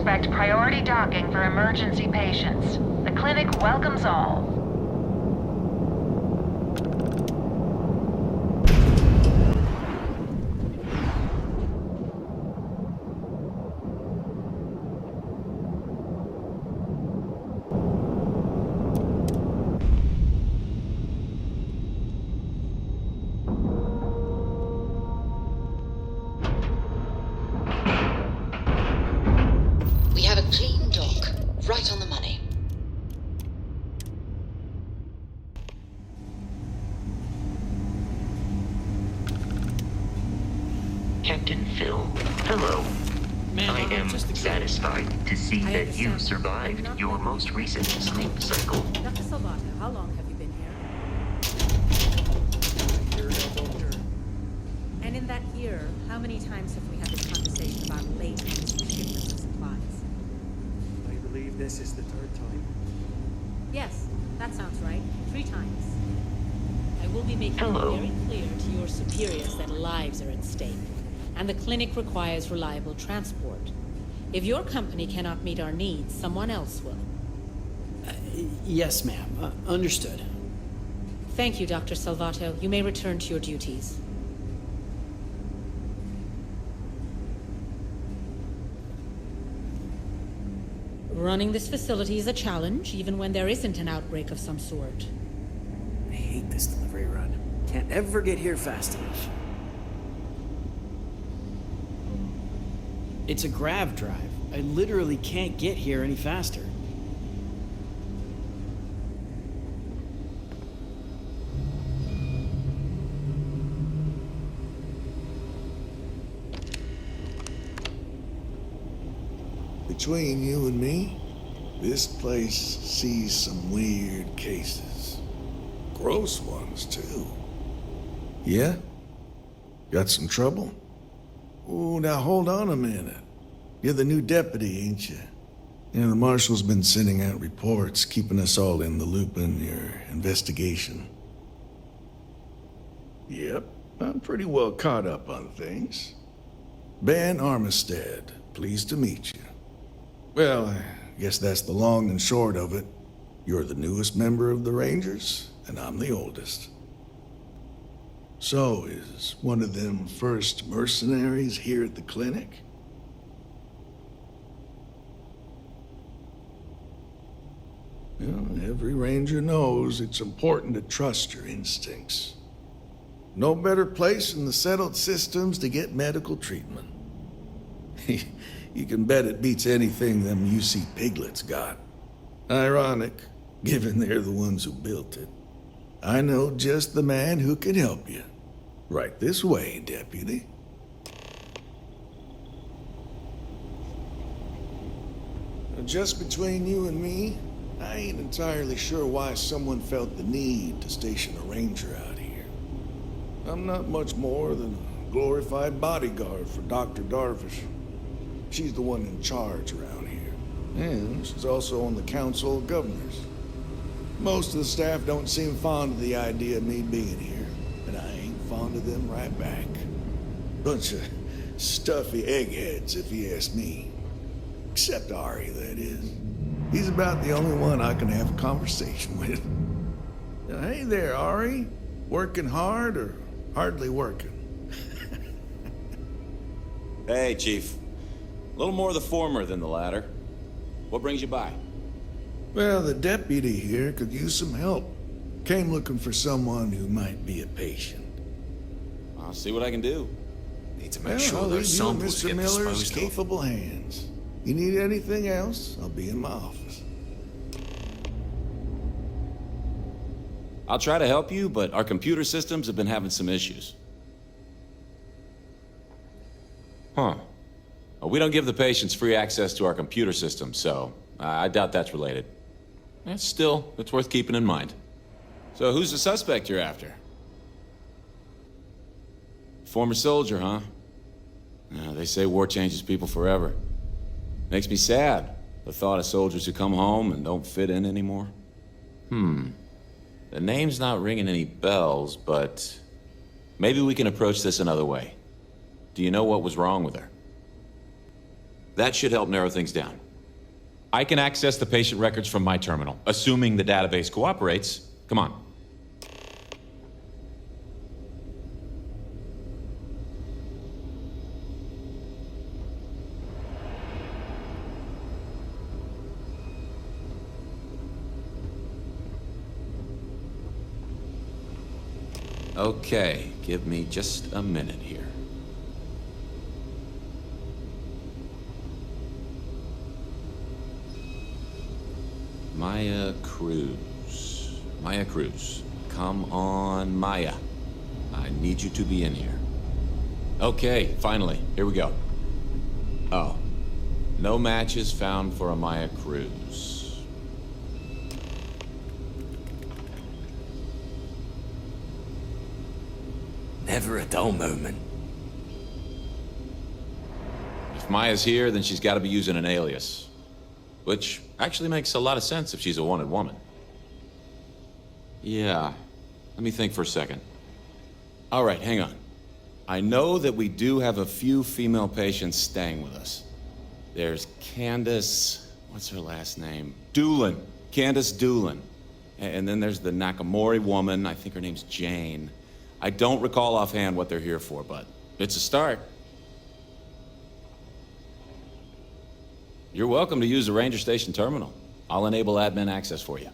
expect priority docking for emergency patients. The clinic welcomes all. We have a clean dock, right on the money. Captain Phil, hello. Man, I am satisfied to see that you survived your most recent sleep cycle. Dr. Salvato, how long have you been here? And in that year, how many times have we had this conversation about late and missing shipments of supplies? I believe this is the third time. Yes, that sounds right. 3 times. I will be making Hello. it very clear to your superiors that lives are at stake, and the clinic requires reliable transport. If your company cannot meet our needs, someone else will. Yes, ma'am. Understood. Thank you, Dr. Salvato. You may return to your duties. Running this facility is a challenge, even when there isn't an outbreak of some sort. I hate this delivery run. Can't ever get here fast enough. It's a grav drive. I literally can't get here any faster. Between you and me, this place sees some weird cases. Gross ones, too. Yeah? Got some trouble? Oh, now hold on a minute. You're the new deputy, ain't you? You know, the marshal's been sending out reports, keeping us all in the loop in your investigation. Yep, I'm pretty well caught up on things. Ben Armistead, pleased to meet you. Well, I guess that's the long and short of it. You're the newest member of the Rangers, and I'm the oldest. So, is one of them first mercenaries here at the clinic? Well, every Ranger knows it's important to trust your instincts. No better place in the settled systems to get medical treatment. You can bet it beats anything them UC piglets got. Ironic, given they're the ones who built it. I know just the man who can help you. Right this way, Deputy. Just between you and me, I ain't entirely sure why someone felt the need to station a ranger out here. I'm not much more than a glorified bodyguard for Dr. Darvish. She's the one in charge around here. And she's also on the Council of Governors. Most of the staff don't seem fond of the idea of me being here, and I ain't fond of them right back. Bunch of stuffy eggheads, if you ask me. Except Ari, that is. He's about the only one I can have a conversation with. Hey there, Ari. Working hard or hardly working? Hey, Chief. A little more the former than the latter. What brings you by? Well, the deputy here could use some help. Came looking for someone who might be a patient. I'll see what I can do. Need to make sure those samples Mr. get Miller's disposed of. capable hands. You need anything else, I'll be in my office. I'll try to help you, but our computer systems have been having some issues. Huh. Well, we don't give the patients free access to our computer system, so I doubt that's related. Still, it's worth keeping in mind. So who's the suspect you're after? Former soldier, huh? They say war changes people forever. Makes me sad, the thought of soldiers who come home and don't fit in anymore. The name's not ringing any bells, but maybe we can approach this another way. Do you know what was wrong with her? That should help narrow things down. I can access the patient records from my terminal, assuming the database cooperates. Come on. Okay, give me just a minute here. Maya Cruz. Maya Cruz. Come on, Maya. I need you to be in here. Okay, finally. Here we go. Oh. No matches found for a Maya Cruz. Never a dull moment. If Maya's here, then she's got to be using an alias. Which actually makes a lot of sense if she's a wanted woman. Yeah, let me think for a second. All right, hang on. I know that we do have a few female patients staying with us. There's Candace, what's her last name? Doolin. Candace Doolin. And then there's the Nakamori woman, I think her name's Jane. I don't recall offhand what they're here for, but it's a start. You're welcome to use the Ranger Station terminal. I'll enable admin access for you.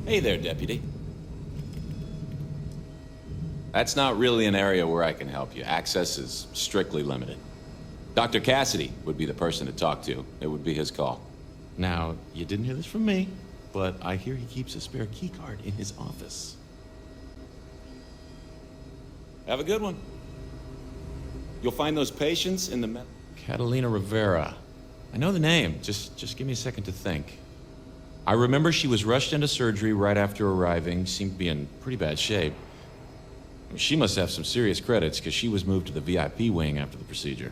Hey there, Deputy. That's not really an area where I can help you. Access is strictly limited. Dr. Cassidy would be the person to talk to. It would be his call. Now, you didn't hear this from me, but I hear he keeps a spare key card in his office. Have a good one. You'll find those patients in the Catalina Rivera. I know the name. Just give me a second to think. I remember she was rushed into surgery right after arriving, seemed to be in pretty bad shape. She must have some serious credits, because she was moved to the VIP wing after the procedure.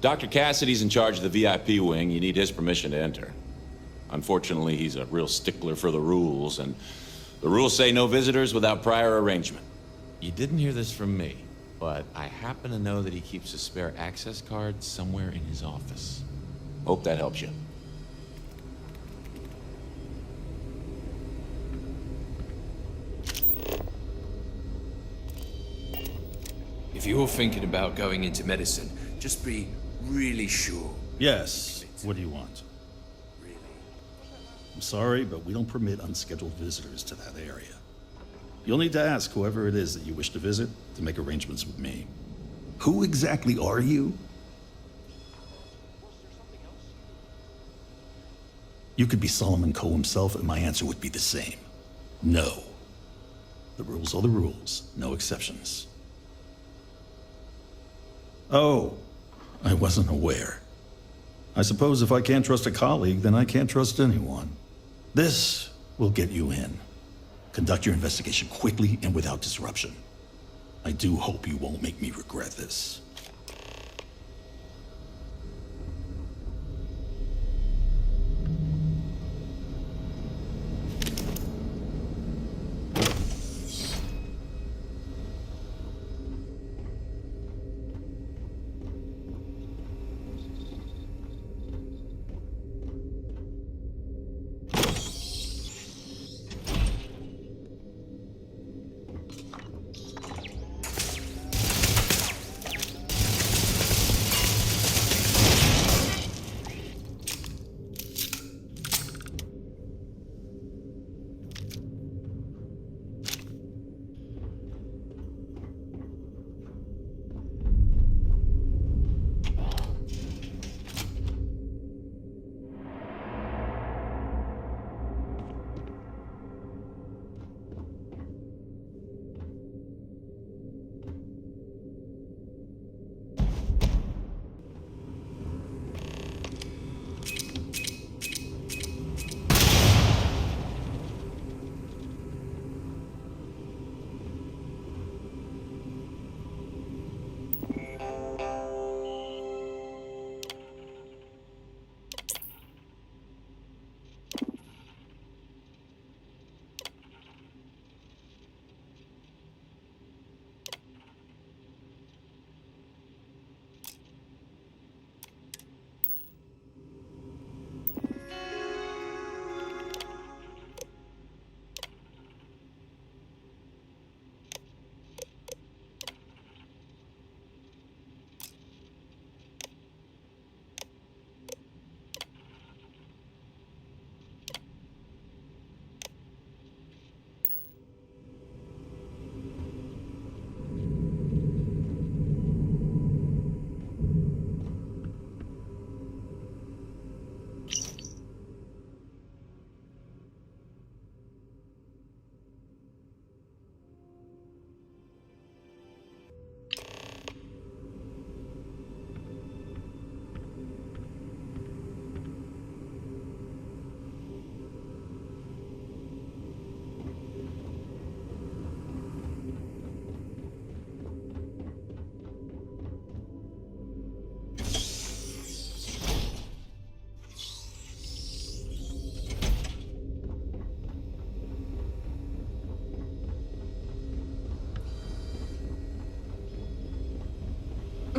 Dr. Cassidy's in charge of the VIP wing. You need his permission to enter. Unfortunately, he's a real stickler for the rules, and the rules say no visitors without prior arrangement. You didn't hear this from me, but I happen to know that he keeps a spare access card somewhere in his office. Hope that helps you. If you're thinking about going into medicine, just be really sure. Yes. What do you want? Really. I'm sorry, but we don't permit unscheduled visitors to that area. You'll need to ask whoever it is that you wish to visit to make arrangements with me. Who exactly are you? You could be Solomon Coe himself, and my answer would be the same. No. The rules are the rules, no exceptions. Oh, I wasn't aware. I suppose if I can't trust a colleague, then I can't trust anyone. This will get you in. Conduct your investigation quickly and without disruption. I do hope you won't make me regret this.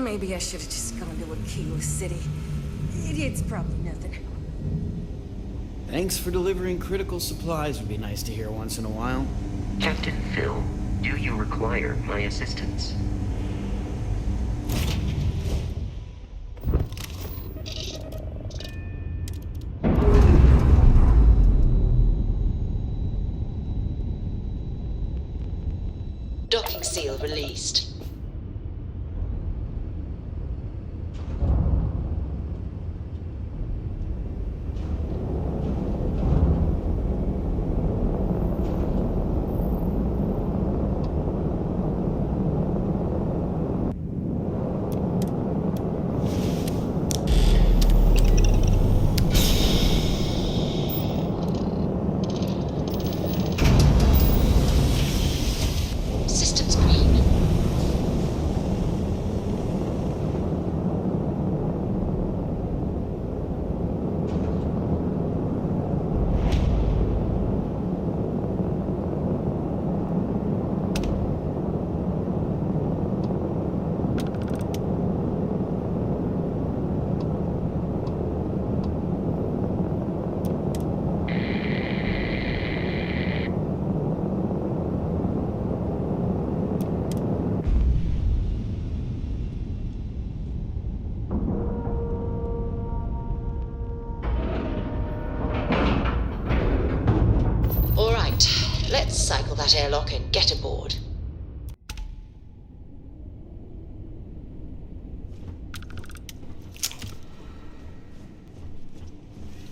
Maybe I should have just gone to a keyless city. It's probably nothing. Thanks for delivering critical supplies would be nice to hear once in a while. Captain Phil, do you require my assistance? Docking seal released. Systems green. All right, let's cycle that airlock and get aboard.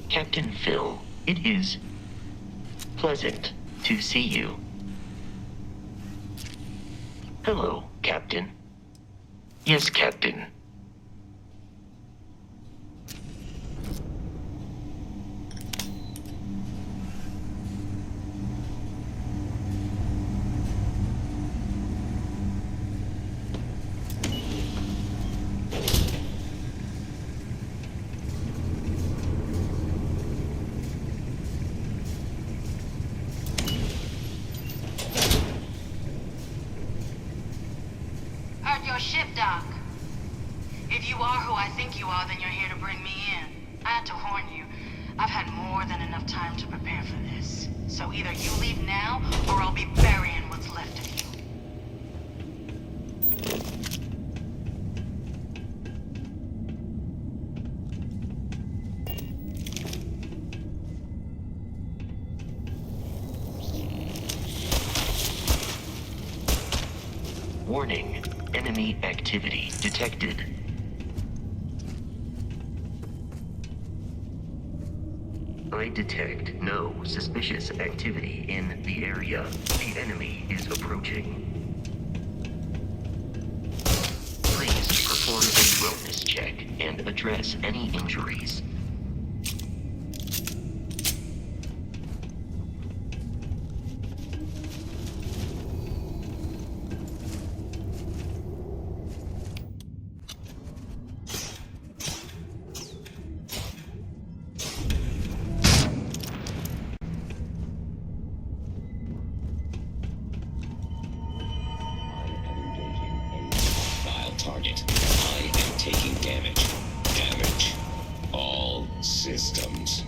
Captain Phil, it is pleasant to see you. Hello, Captain. Yes, Captain. Heard your ship, Doc. If you are who I think you are, then you're here to bring me in. I had to warn you. I've had more than enough time to prepare for this. So either you leave now, or I'll be burying what's left of you. Warning, enemy activity detected. I detect no suspicious activity in the area. The enemy is approaching. Please perform a wellness check and address any injuries. Target. I am taking damage. Damage. All systems.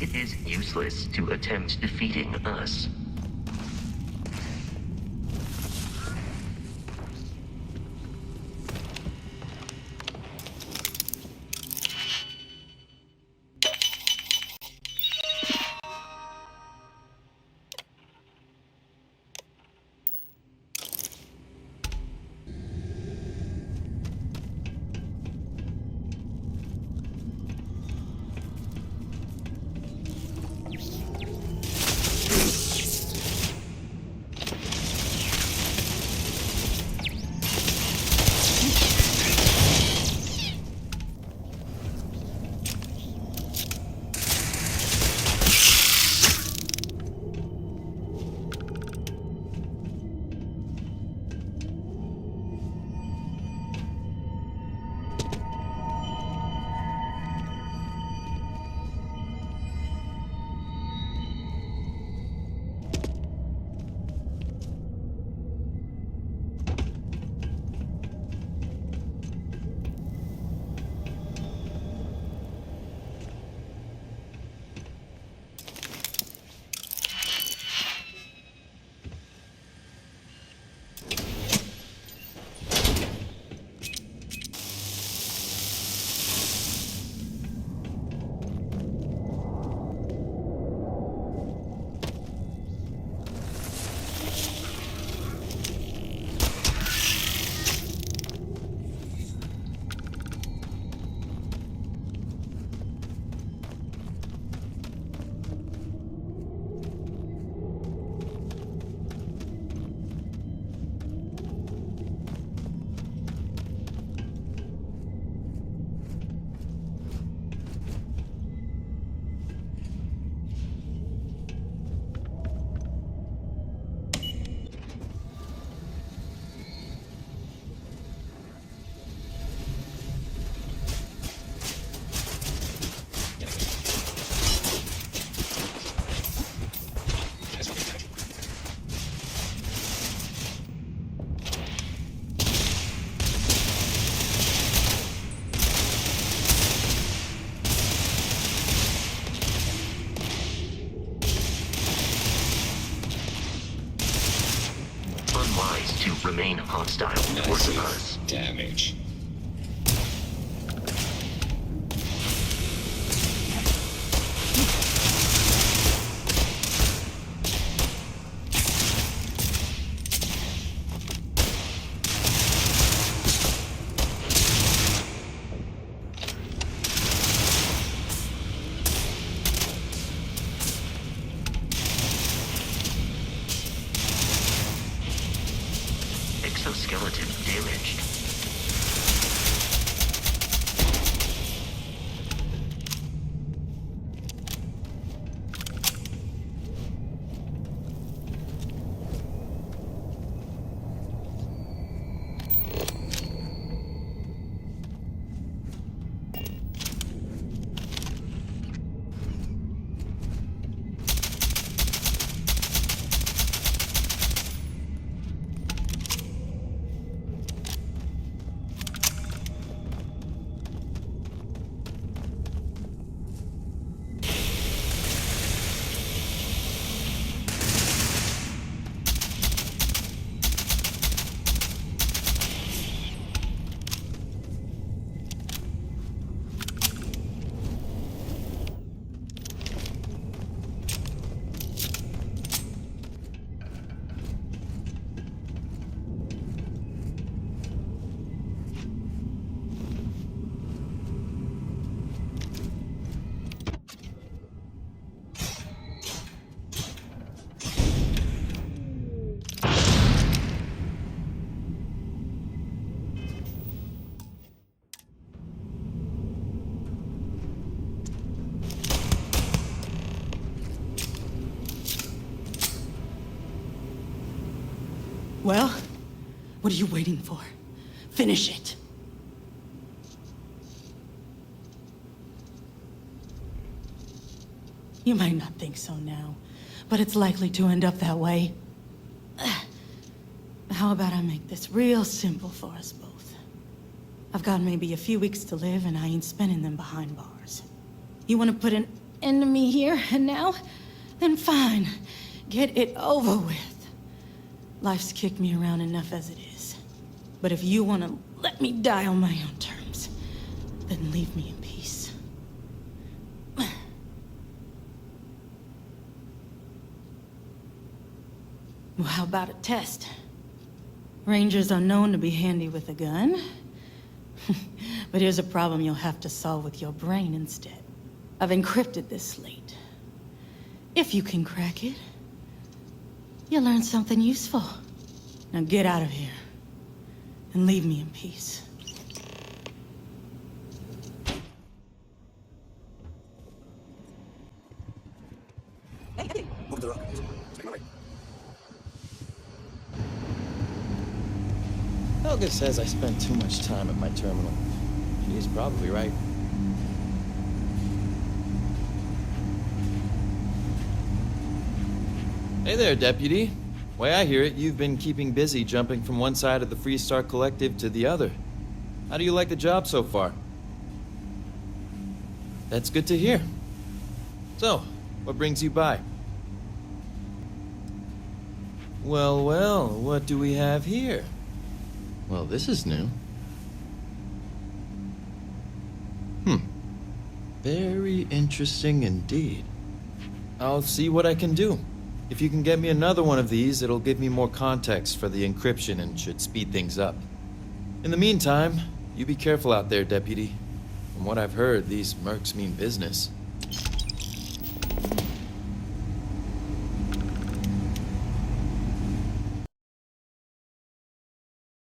it is useless to attempt defeating us. Remain hostile towards us. Damage. Exoskeleton damaged. Well, what are you waiting for? Finish it. You might not think so now, but it's likely to end up that way. How about I make this real simple for us both? I've got maybe a few weeks to live, and I ain't spending them behind bars. You want to put an enemy here and now, then fine. Get it over with. Life's kicked me around enough as it is. But if you want to let me die on my own terms, then leave me in peace. Well, how about a test? Rangers are known to be handy with a gun. But here's a problem you'll have to solve with your brain instead. I've encrypted this slate. If you can crack it, you'll learn something useful. Now get out of here and leave me in peace. Hey, move the rock. Helga says I spend too much time at my terminal. She's probably right. Hey there, Deputy. Way I hear it, you've been keeping busy jumping from one side of the Freestar Collective to the other. How do you like the job so far? That's good to hear. So, what brings you by? Well, well, what do we have here? Well, this is new. Very interesting indeed. I'll see what I can do. If you can get me another one of these, it'll give me more context for the encryption and should speed things up. In the meantime, you be careful out there, Deputy. From what I've heard, these mercs mean business.